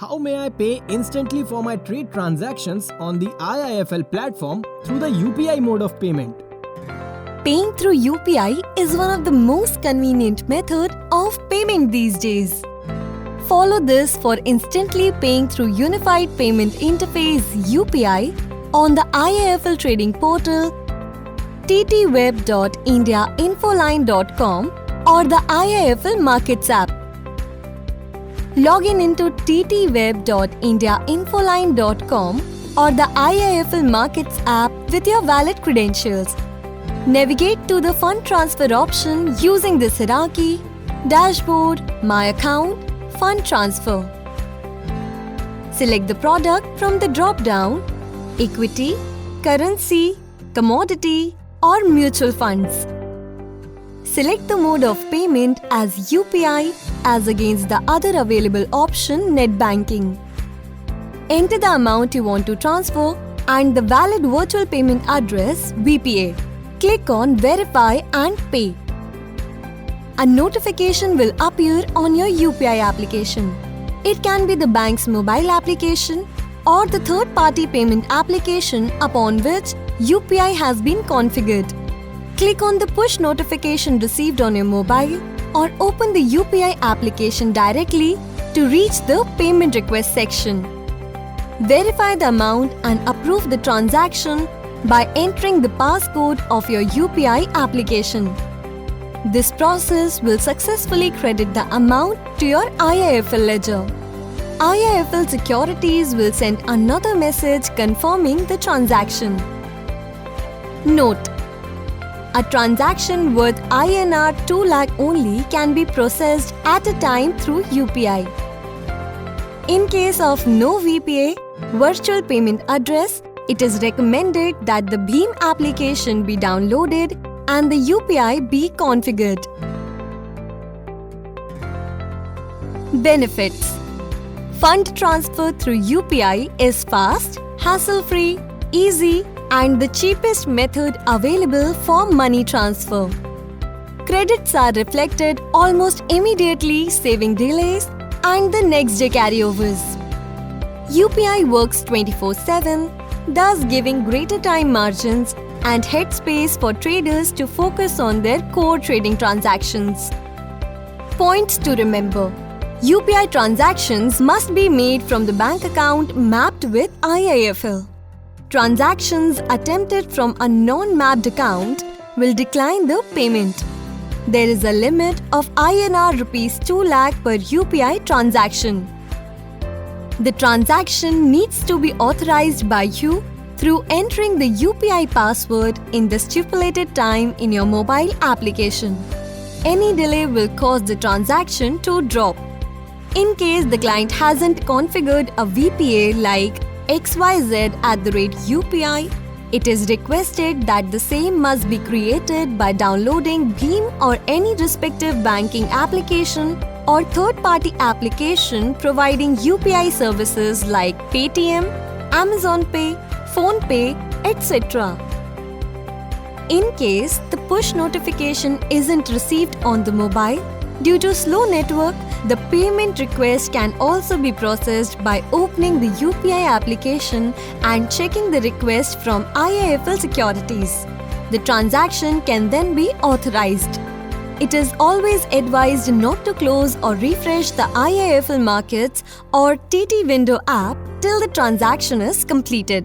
How may I pay instantly for my trade transactions on the IIFL platform through the UPI mode of payment? Paying through UPI is one of the most convenient method of payment these days. Follow this for instantly paying through Unified Payment Interface UPI on the IIFL trading portal, ttweb.indiainfoline.com or the IIFL Markets app. Log in into ttweb.indiainfoline.com or the IIFL Markets app with your valid credentials. Navigate to the fund transfer option using this hierarchy: Dashboard, My Account, Fund Transfer. Select the product from the drop-down: Equity, Currency, Commodity or Mutual Funds. Select the mode of payment as UPI as against the other available option, Net Banking. Enter the amount you want to transfer and the valid virtual payment address VPA. Click on Verify and Pay. A notification will appear on your UPI application. It can be the bank's mobile application or the third-party payment application upon which UPI has been configured. Click on the push notification received on your mobile or open the UPI application directly to reach the payment request section. Verify the amount and approve the transaction by entering the passcode of your UPI application. This process will successfully credit the amount to your IIFL ledger. IIFL Securities will send another message confirming the transaction. Note: a transaction worth INR 2 lakh only can be processed at a time through UPI. In case of no VPA, virtual payment address, it is recommended that the BHIM application be downloaded and the UPI be configured. Benefits: fund transfer through UPI is fast, hassle-free, easy and the cheapest method available for money transfer. Credits are reflected almost immediately, saving delays and the next day carryovers. UPI works 24/7, thus giving greater time margins and headspace for traders to focus on their core trading transactions. Points to remember: UPI transactions must be made from the bank account mapped with IIFL. Transactions attempted from a non-mapped account will decline the payment. There is a limit of INR rupees 2 lakh per UPI transaction. The transaction needs to be authorized by you through entering the UPI password in the stipulated time in your mobile application. Any delay will cause the transaction to drop. In case the client hasn't configured a VPA like XYZ@UPI, it is requested that the same must be created by downloading BHIM or any respective banking application or third-party application providing UPI services like Paytm, Amazon Pay, PhonePe, etc. In case the push notification isn't received on the mobile, due to slow network, the payment request can also be processed by opening the UPI application and checking the request from IIFL Securities. The transaction can then be authorized. It is always advised not to close or refresh the IIFL Markets or TT Window app till the transaction is completed.